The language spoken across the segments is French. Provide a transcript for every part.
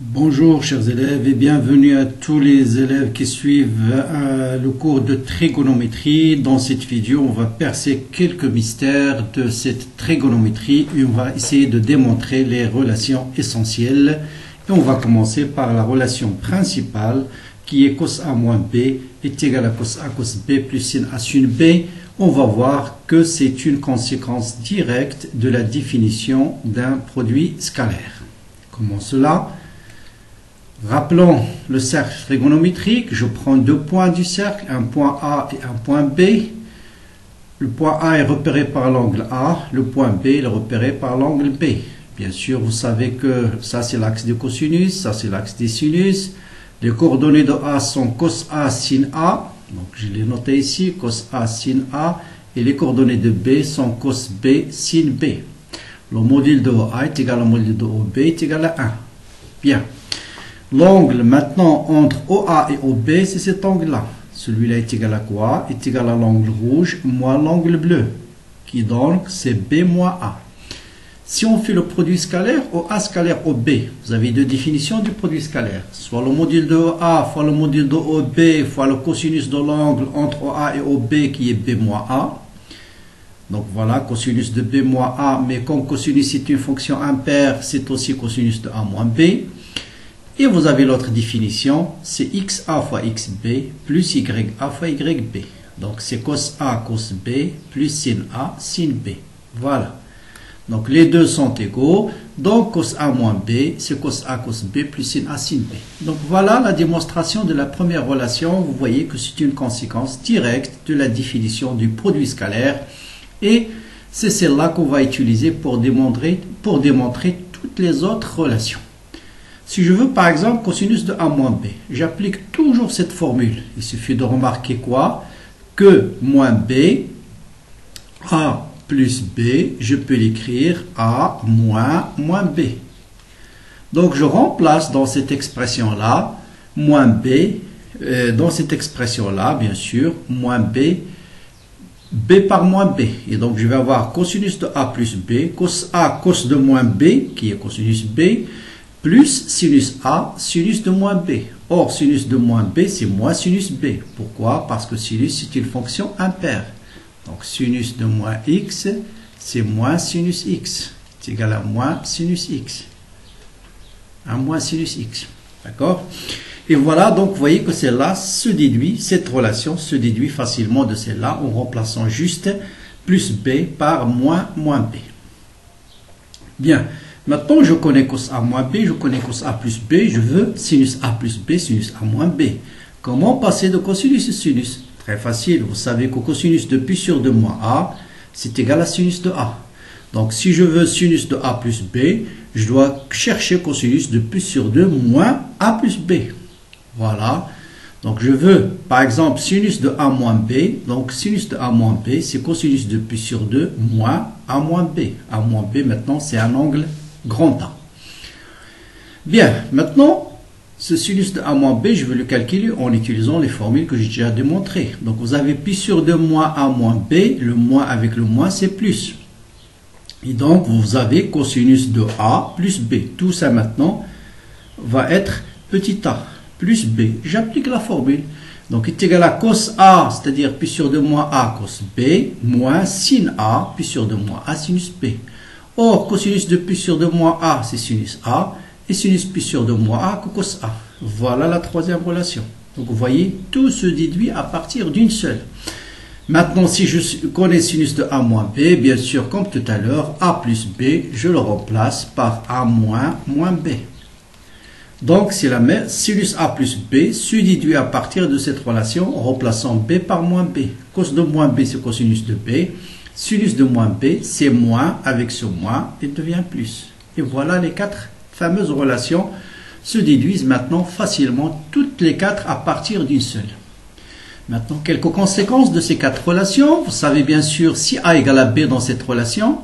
Bonjour chers élèves et bienvenue à tous les élèves qui suivent le cours de trigonométrie. Dans cette vidéo, on va percer quelques mystères de cette trigonométrie et on va essayer de démontrer les relations essentielles. Et on va commencer par la relation principale qui est cos A moins B est égal à cos A cos B plus sin A sin B. On va voir que c'est une conséquence directe de la définition d'un produit scalaire. Comment cela? Rappelons le cercle trigonométrique. Je prends deux points du cercle, un point A et un point B. Le point A est repéré par l'angle A, le point B est repéré par l'angle B. Bien sûr, vous savez que ça c'est l'axe des cosinus, ça c'est l'axe des sinus. Les coordonnées de A sont cos A sin A, donc je l'ai noté ici, cos A sin A, et les coordonnées de B sont cos B sin B. Le module de OA est égal au module de OB est égal à 1. Bien. L'angle maintenant entre OA et OB, c'est cet angle-là. Celui-là est égal à quoi? Est égal à l'angle rouge moins l'angle bleu, qui donc c'est B moins A. Si on fait le produit scalaire, OA scalaire OB, vous avez deux définitions du produit scalaire. Soit le module de OA, fois le module de OB, fois le cosinus de l'angle entre OA et OB qui est B moins A. Donc voilà, cosinus de B moins A, mais comme cosinus est une fonction impaire, c'est aussi cosinus de A moins B. Et vous avez l'autre définition, c'est XA fois XB plus YA fois YB. Donc c'est cos A cos B plus sin A sin B. Voilà. Donc les deux sont égaux. Donc cos A moins B, c'est cos A cos B plus sin A sin B. Donc voilà la démonstration de la première relation. Vous voyez que c'est une conséquence directe de la définition du produit scalaire. Et c'est celle-là qu'on va utiliser pour démontrer toutes les autres relations. Si je veux par exemple cosinus de A moins B, j'applique toujours cette formule. Il suffit de remarquer quoi? Que moins B, A plus B, je peux l'écrire A moins B. Donc je remplace dans cette expression-là, moins B, dans cette expression-là, bien sûr, moins B, B par moins B. Et donc je vais avoir cosinus de A plus B, cos A cos de moins B, qui est cosinus B, plus sinus A, sinus de moins B. Or, sinus de moins B, c'est moins sinus B. Pourquoi? Parce que sinus, c'est une fonction impaire. Donc, sinus de moins X, c'est moins sinus X. C'est égal à moins sinus X. Un moins sinus X. D'accord? Et voilà, donc, vous voyez que celle-là se déduit, cette relation se déduit facilement de celle-là en remplaçant juste plus B par moins B. Bien. Maintenant, je connais cos A moins B, je connais cos A plus B, je veux sinus A plus B, sinus A moins B. Comment passer de cosinus à sinus? Très facile, vous savez que cosinus de pi sur 2 moins A, c'est égal à sinus de A. Donc, si je veux sinus de A plus B, je dois chercher cosinus de pi sur 2 moins A plus B. Voilà. Donc, je veux, par exemple, sinus de A moins B. Donc, sinus de A moins B, c'est cosinus de pi sur 2 moins A moins B. A moins B, maintenant, c'est un angle grand A. Bien, maintenant, ce sinus de A moins B, je vais le calculer en utilisant les formules que j'ai déjà démontrées. Donc, vous avez pi sur 2 moins A moins B, le moins avec le moins, c'est plus. Et donc, vous avez cosinus de A plus B. Tout ça, maintenant, va être petit a plus B. J'applique la formule. Donc, est égal à cos A, c'est-à-dire pi sur 2 moins A cos B, moins sin A, pi sur 2 moins A sinus B. Or, cosinus de pi sur 2 moins A, c'est sinus A, et sinus pi sur 2 moins A, cos A. Voilà la troisième relation. Donc, vous voyez, tout se déduit à partir d'une seule. Maintenant, si je connais sinus de A moins B, bien sûr, comme tout à l'heure, A plus B, je le remplace par A moins B. Donc, c'est la même. Sinus A plus B se déduit à partir de cette relation en remplaçant B par moins B. Cos de moins B, c'est cosinus de B. Sinus de moins B, c'est moins avec ce moins, il devient plus. Et voilà, les quatre fameuses relations se déduisent maintenant facilement, toutes les quatre à partir d'une seule. Maintenant, quelques conséquences de ces quatre relations. Vous savez bien sûr, si A égale à B dans cette relation,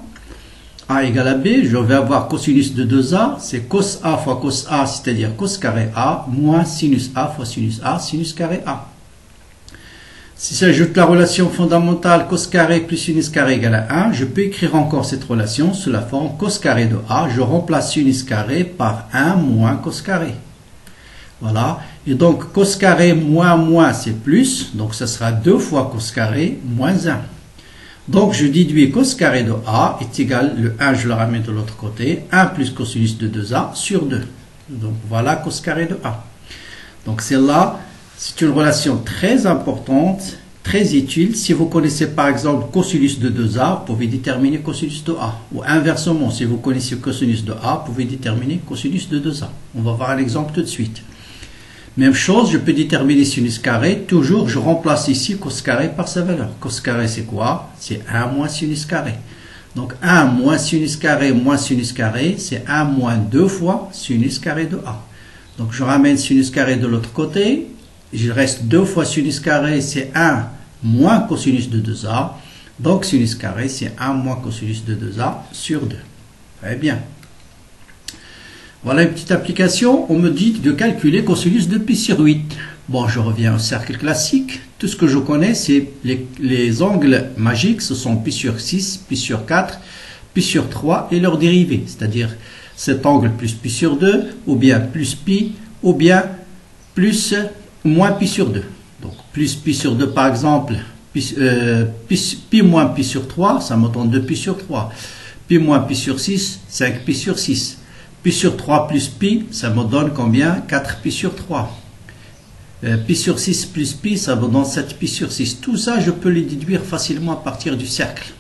A égale à B, je vais avoir cosinus de 2A, c'est cos A fois cos A, c'est-à-dire cos carré A, moins sinus A fois sinus A, sinus carré A. Si j'ajoute la relation fondamentale cos carré plus sinus carré égale à 1, je peux écrire encore cette relation sous la forme cos carré de A. Je remplace sinus carré par 1 moins cos carré. Voilà. Et donc, cos carré moins moins, c'est plus. Donc, ça sera 2 fois cos carré moins 1. Donc, je déduis cos carré de A est égal, le 1, je le ramène de l'autre côté, 1 plus cosinus de 2A sur 2. Donc, voilà cos carré de A. Donc, celle-là, c'est une relation très importante, très utile. Si vous connaissez par exemple cosinus de 2A, vous pouvez déterminer cosinus de A. Ou inversement, si vous connaissez cosinus de A, vous pouvez déterminer cosinus de 2A. On va voir un exemple tout de suite. Même chose, je peux déterminer sinus carré. Toujours, je remplace ici cos carré par sa valeur. Cos carré, c'est quoi? C'est 1 moins sinus carré. Donc 1 moins sinus carré, c'est 1 moins 2 fois sinus carré de A. Donc je ramène sinus carré de l'autre côté. Il reste 2 fois sinus carré, c'est 1 moins cosinus de 2A. Donc sinus carré, c'est 1 moins cosinus de 2A sur 2. Très bien. Voilà une petite application. On me dit de calculer cosinus de pi sur 8. Bon, je reviens au cercle classique. Tout ce que je connais, c'est les angles magiques. Ce sont pi sur 6, pi sur 4, pi sur 3 et leurs dérivés. C'est-à-dire cet angle plus pi sur 2, ou bien plus pi, ou bien plus moins pi sur 2. Donc, plus pi sur 2, par exemple, pi moins pi sur 3, ça me donne 2 pi sur 3. Pi moins pi sur 6, 5 pi sur 6. Pi sur 3 plus pi, ça me donne combien? 4 pi sur 3. Pi sur 6 plus pi, ça me donne 7 pi sur 6. Tout ça, je peux les déduire facilement à partir du cercle.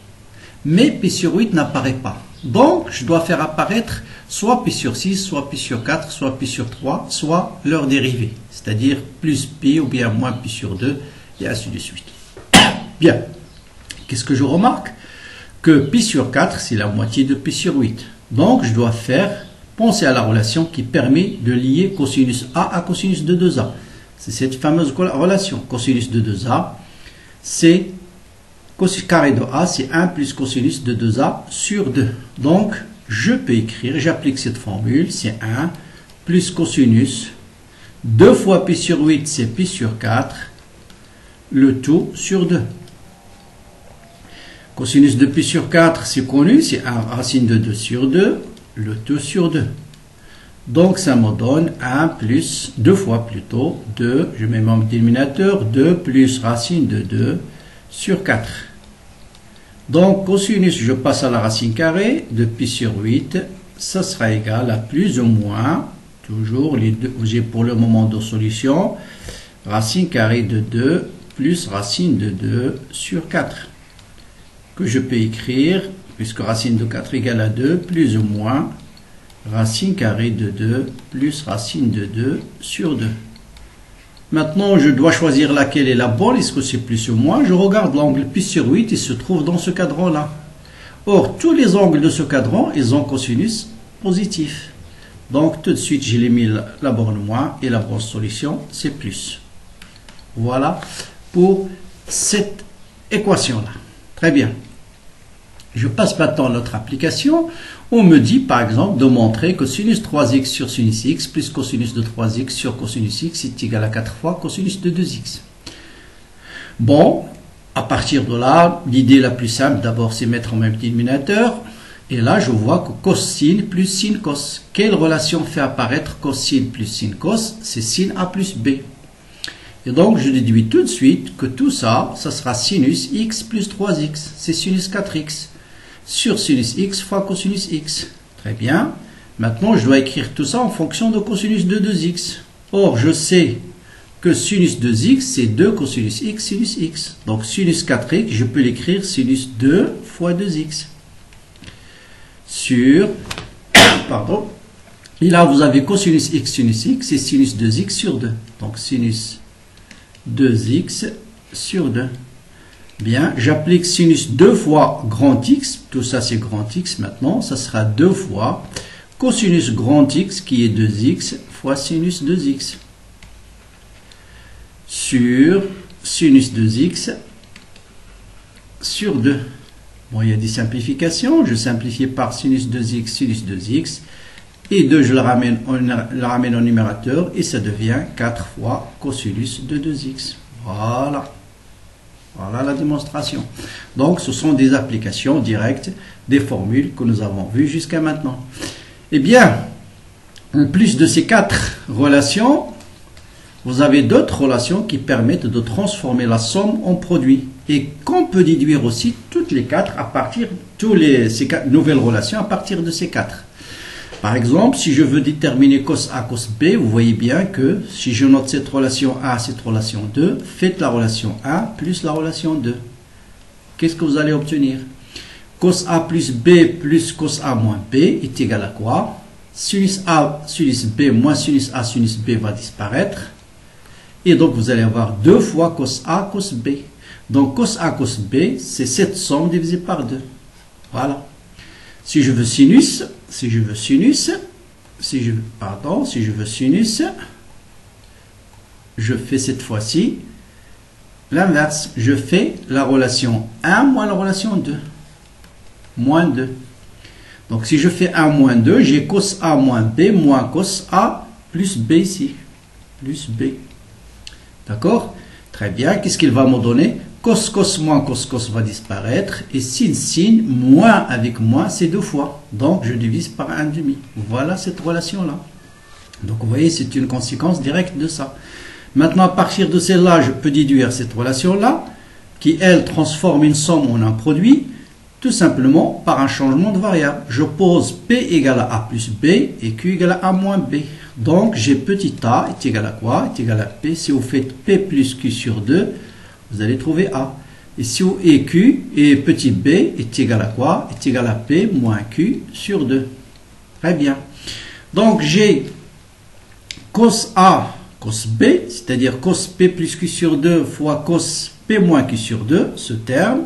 Mais pi sur 8 n'apparaît pas. Donc, je dois faire apparaître soit pi sur 6, soit pi sur 4, soit pi sur 3, soit leur dérivé. C'est-à-dire plus pi ou bien moins pi sur 2, et ainsi de suite. Bien. Qu'est-ce que je remarque? Que pi sur 4, c'est la moitié de pi sur 8. Donc, je dois penser à la relation qui permet de lier cosinus A à cosinus de 2A. C'est cette fameuse relation. Cosinus de 2A, c'est cosinus carré de A, c'est 1 plus cosinus de 2A sur 2. Donc, je peux écrire, j'applique cette formule, c'est 1 plus cosinus, 2 fois pi sur 8, c'est pi sur 4, le tout sur 2. Cosinus de pi sur 4, c'est connu, c'est 1 racine de 2 sur 2, le tout sur 2. Donc, ça me donne 1 plus, 2 fois plutôt, 2, je mets mon dénominateur, 2 plus racine de 2 sur 4. Donc, cosinus, je passe à la racine carrée de pi sur 8, ça sera égal à plus ou moins, toujours, les deux, j'ai pour le moment deux solutions, racine carrée de 2 plus racine de 2 sur 4, que je peux écrire, puisque racine de 4 égale à 2, plus ou moins, racine carrée de 2 plus racine de 2 sur 2. Maintenant, je dois choisir laquelle est la bonne. Est-ce que c'est plus ou moins? Je regarde l'angle pi sur 8, il se trouve dans ce cadran-là. Or, tous les angles de ce cadran, ils ont cosinus positif. Donc, tout de suite, j'ai mis la borne moins et la bonne solution, c'est plus. Voilà pour cette équation-là. Très bien. Je passe maintenant à notre application. On me dit, par exemple, de montrer que sinus 3x sur sinus x plus cosinus de 3x sur cosinus x est égal à 4 fois cosinus de 2x. Bon, à partir de là, l'idée la plus simple, d'abord, c'est mettre en même dénominateur. Et là, je vois que cos sin plus sin cos. Quelle relation fait apparaître cos sin plus sin cos? C'est sin a plus b. Et donc, je déduis tout de suite que tout ça, ça sera sinus x plus 3x. C'est sinus 4x. Sur sinus x fois cosinus x. Très bien. Maintenant, je dois écrire tout ça en fonction de cosinus de 2x. Or, je sais que sinus 2x, c'est 2 cosinus x sinus x. Donc, sinus 4x, je peux l'écrire sinus 2 fois 2x. Sur, pardon, et là, vous avez cosinus x sinus x, et sinus 2x sur 2. Donc, sinus 2x sur 2. Bien, j'applique sinus 2 fois grand X, tout ça c'est grand X maintenant, ça sera 2 fois cosinus grand X qui est 2x fois sinus 2x sur sinus 2x sur 2. Bon, il y a des simplifications, je simplifie par sinus 2x, et 2 je le ramène au numérateur et ça devient 4 fois cosinus de 2x. Voilà. Voilà la démonstration. Donc, ce sont des applications directes des formules que nous avons vues jusqu'à maintenant. Eh bien, en plus de ces 4 relations, vous avez d'autres relations qui permettent de transformer la somme en produit. Et qu'on peut déduire aussi toutes les 4 à partir de ces 4 nouvelles relations à partir de ces 4. Par exemple, si je veux déterminer cos A, cos B, vous voyez bien que si je note cette relation A, cette relation 2, faites la relation A plus la relation 2. Qu'est-ce que vous allez obtenir? Cos A plus B plus cos A moins B est égal à quoi? Sinus A, sinus B moins sinus A, sinus B va disparaître. Et donc, vous allez avoir 2 fois cos A, cos B. Donc, cos A, cos B, c'est cette somme divisée par 2. Voilà. Si je veux sinus, je fais cette fois-ci l'inverse. Je fais la relation 1 moins la relation 2. Moins 2. Donc, si je fais 1 moins 2, j'ai cos A moins B moins cos A plus B ici. Plus B. D'accord? Très bien. Qu'est-ce qu'il va me donner? Cos, cos moins cos, cos va disparaître. Et sin, sin, moins avec moins, c'est 2 fois. Donc, je divise par 1,5. Voilà cette relation-là. Donc, vous voyez, c'est une conséquence directe de ça. Maintenant, à partir de celle-là, je peux déduire cette relation-là, qui, elle, transforme une somme en un produit, tout simplement par un changement de variable. Je pose P égale à A plus B et Q égale à A moins B. Donc, j'ai petit a est égal à quoi? Est égal à P. Si vous faites P plus Q sur 2, vous allez trouver A. Et si vous et Q et petit b est égal à quoi? Est égal à P moins Q sur 2. Très bien. Donc, j'ai cos A, cos B, c'est-à-dire cos P plus Q sur 2 fois cos P moins Q sur 2. Ce terme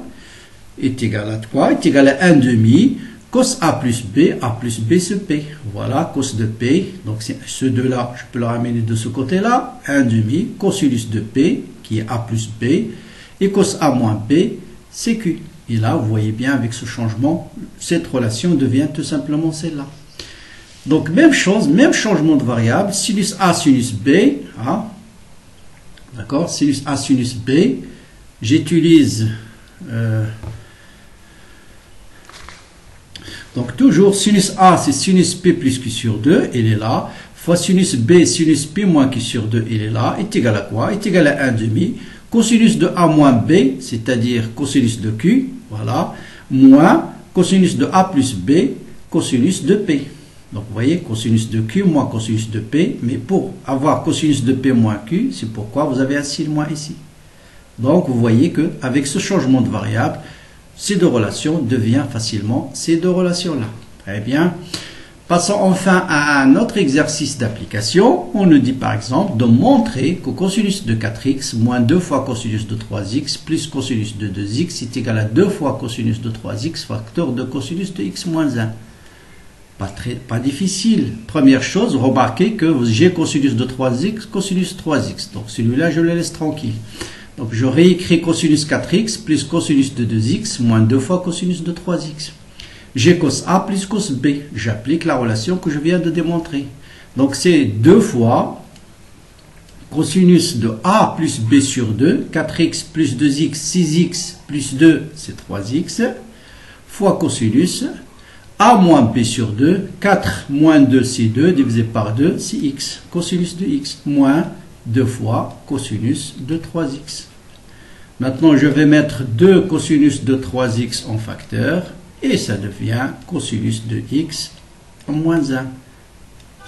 est égal à quoi? Est égal à 1,5. Cos A plus B c'est P. Voilà, cos de P. Donc, ce 2-là, je peux le ramener de ce côté-là. 1,5. Cosinus de P, qui est A plus B. Et cos A moins B, c'est Q. Et là, vous voyez bien, avec ce changement, cette relation devient tout simplement celle-là. Donc, même chose, même changement de variable. Sinus A, sinus B. Hein? D'accord? Sinus A, sinus B. J'utilise... donc, toujours, sinus A, c'est sinus P plus Q sur 2, il est là, fois sinus B, sinus P moins Q sur 2, il est là, est égal à quoi? Est égal à 1,5. Cosinus de A moins B, c'est-à-dire cosinus de Q, voilà, moins cosinus de A plus B, cosinus de P. Donc, vous voyez, cosinus de Q moins cosinus de P, mais pour avoir cosinus de P moins Q, c'est pourquoi vous avez un signe moins ici. Donc, vous voyez qu'avec ce changement de variable, ces deux relations deviennent facilement ces deux relations-là. Très bien. Passons enfin à un autre exercice d'application. On nous dit par exemple de montrer que cosinus de 4x moins 2 fois cosinus de 3x plus cosinus de 2x est égal à 2 fois cosinus de 3x facteur de cosinus de x moins 1. Pas difficile. Première chose, remarquez que j'ai cosinus de 3x, cosinus 3x. Donc celui-là, je le laisse tranquille. Donc, je réécris cosinus 4x plus cosinus de 2x moins 2 fois cosinus de 3x. J'ai cos A plus cos B. J'applique la relation que je viens de démontrer. Donc, c'est 2 fois cosinus de A plus B sur 2, 4x plus 2x, 6x plus 2, c'est 3x, fois cosinus A moins B sur 2, 4 moins 2, c'est 2, divisé par 2, c'est x. Cosinus de x moins 2 fois cosinus de 3x. Maintenant, je vais mettre 2 cosinus de 3x en facteur et ça devient cosinus de x en moins 1.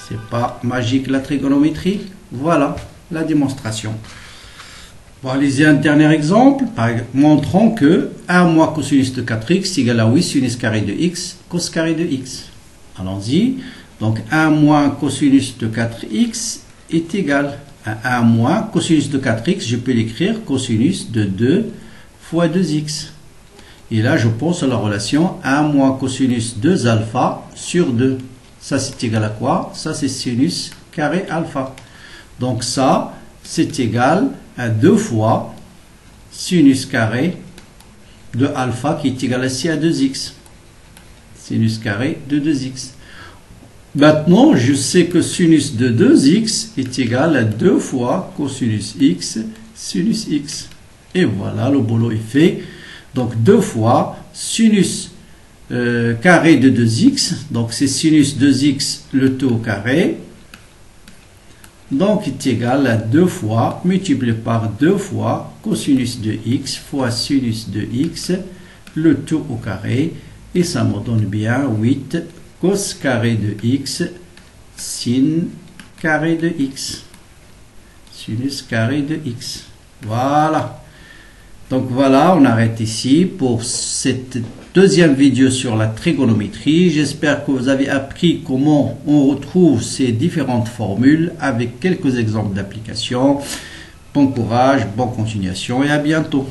C'est pas magique la trigonométrie. Voilà la démonstration. On va analyser un dernier exemple. Montrons que 1 moins cosinus de 4x égale à 8 sinus carré de x cos carré de x. Allons-y. Donc 1 moins cosinus de 4x est égal à 1 moins cosinus de 4x, je peux l'écrire cosinus de 2 fois 2x. Et là, je pense à la relation 1 moins cosinus 2 alpha sur 2. Ça, c'est égal à quoi? Ça, c'est sinus carré alpha. Donc ça, c'est égal à 2 fois sinus carré de alpha qui est égal ici à 2x. Sinus carré de 2x. Maintenant, je sais que sinus de 2x est égal à 2 fois cosinus x sinus x. Et voilà, le boulot est fait. Donc 2 fois sinus carré de 2x. Donc c'est sinus 2x le tout au carré. Donc est égal à 2 fois multiplié par 2 fois cosinus de x fois sinus de x le tout au carré. Et ça me donne bien 8 cos carré de x sin carré de x. Sinus carré de x. Voilà. Donc voilà, on arrête ici pour cette deuxième vidéo sur la trigonométrie. J'espère que vous avez appris comment on retrouve ces différentes formules avec quelques exemples d'application. Bon courage, bonne continuation et à bientôt.